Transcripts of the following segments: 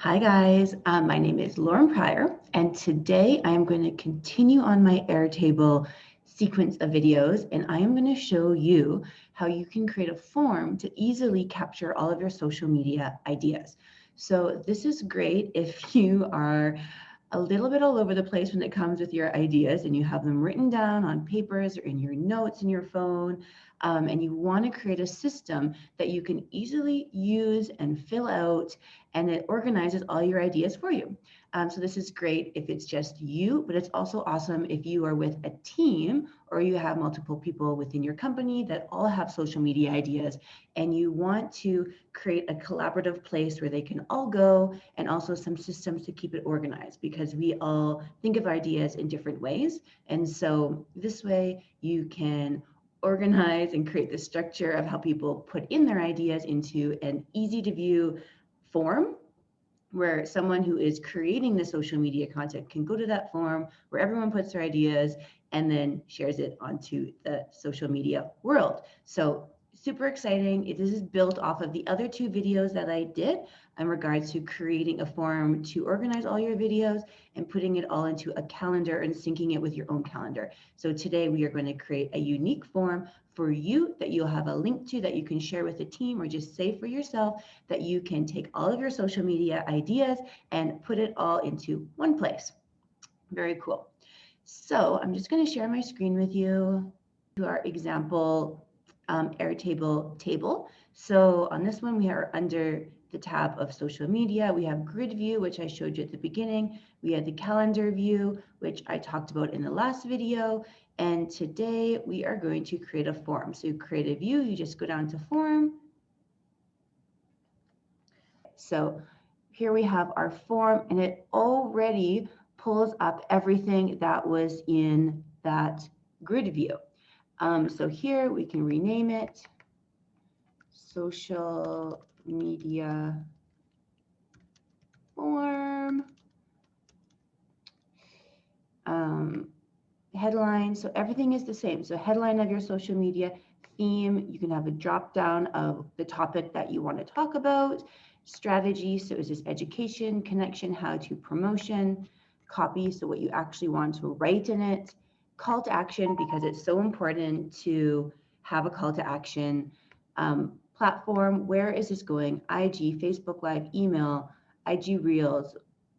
Hi guys, my name is Lauren Pryor, and today I am going to continue on my Airtable sequence of videos, and I am going to show you how you can create a form to easily capture all of your social media ideas. So this is great if you are a little bit all over the place when it comes with your ideas and you have them written down on papers or in your notes in your phone, and you want to create a system that you can easily use and fill out, and it organizes all your ideas for you. So this is great if it's just you, but it's also awesome if you are with a team or you have multiple people within your company that all have social media ideas, and you want to create a collaborative place where they can all go, and also some systems to keep it organized, because we all think of ideas in different ways. And so this way you can organize and create the structure of how people put in their ideas into an easy to view form, where someone who is creating the social media content can go to that form where everyone puts their ideas and then shares it onto the social media world. So super exciting. This is built off of the other two videos that I did in regards to creating a form to organize all your videos and putting it all into a calendar and syncing it with your own calendar. So today we are going to create a unique form for you that you'll have a link to that you can share with the team or just save for yourself, that you can take all of your social media ideas and put it all into one place. Very cool. So I'm just going to share my screen with you to our example Airtable table. So on this one, we are under the tab of social media. We have grid view, which I showed you at the beginning. We have the calendar view, which I talked about in the last video. And today we are going to create a form. So you create a view, you just go down to form. So here we have our form, and it already pulls up everything that was in that grid view. So here we can rename it social media form. Headline, so everything is the same. So headline of your social media, theme, you can have a drop down of the topic that you want to talk about, strategy, so is this education, connection, how to, promotion, copy, so what you actually want to write in it, call to action, because it's so important to have a call to action, platform, where is this going, IG, Facebook Live, email, IG Reels,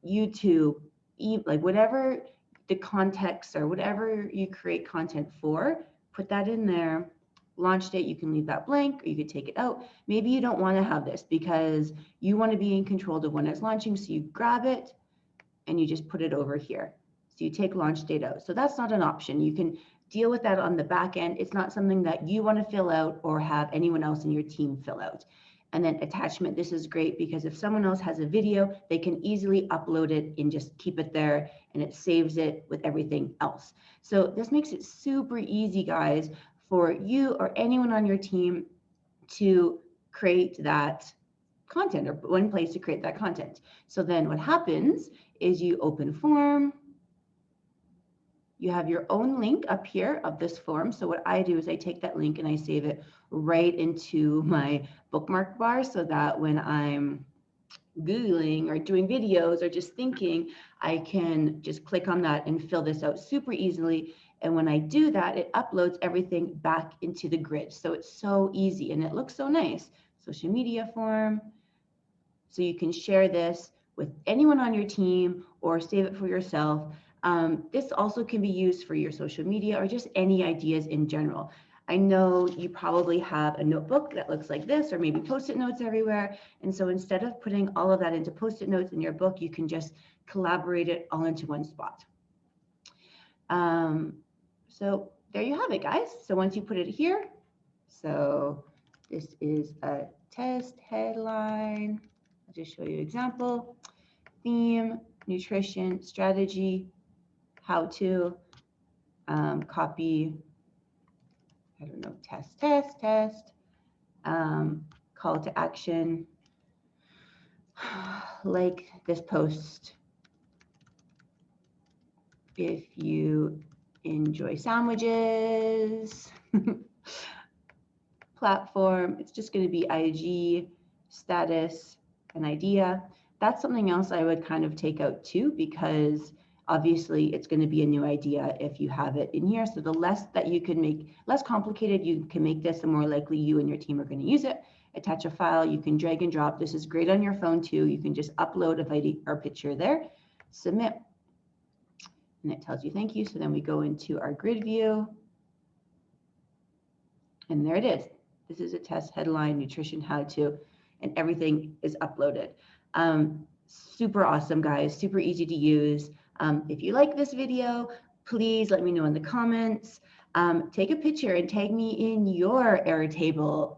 YouTube, like whatever the context or whatever you create content for, put that in there. Launch date, you can leave that blank or you could take it out. Maybe you don't want to have this because you want to be in control of when it's launching, so you grab it and you just put it over here. So you take launch date out. So that's not an option. You can deal with that on the back end. It's not something that you want to fill out or have anyone else in your team fill out. And then attachment, this is great because if someone else has a video, they can easily upload it and just keep it there, and it saves it with everything else. So this makes it super easy, guys, for you or anyone on your team to create that content, or one place to create that content. So then what happens is you open form. You have your own link up here of this form. So what I do is I take that link and I save it right into my bookmark bar, so that when I'm Googling or doing videos or just thinking, I can just click on that and fill this out super easily. And when I do that, it uploads everything back into the grid. So it's so easy and it looks so nice. Social media form. So you can share this with anyone on your team or save it for yourself. This also can be used for your social media or just any ideas in general. I know you probably have a notebook that looks like this, or maybe Post-it notes everywhere. And so instead of putting all of that into Post-it notes in your book, you can just collaborate it all into one spot. So there you have it, guys. So once you put it here, so this is a test headline. I'll just show you an example. Theme, nutrition, strategy, how to, copy, I don't know, test, call to action, like this post if you enjoy sandwiches. Platform, it's just going to be IG, status, an idea. that's something else I would kind of take out too, because obviously it's going to be a new idea if you have it in here. So the less that you can make, less complicated you can make this, the more likely you and your team are going to use it. Attach a file, you can drag and drop. This is great on your phone too. You can just upload a video or picture there, submit, and it tells you thank you. So then we go into our grid view, and there it is. This is a test headline, nutrition how-to, and everything is uploaded. Super awesome, guys, super easy to use. If you like this video, please let me know in the comments. Take a picture and tag me in your Airtable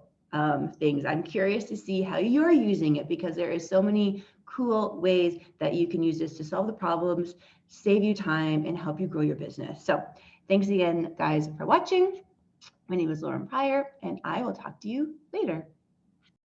things. I'm curious to see how you're using it, because there is so many cool ways that you can use this to solve the problems, save you time, and help you grow your business. So thanks again, guys, for watching. My name is Lauren Pryor, and I will talk to you later.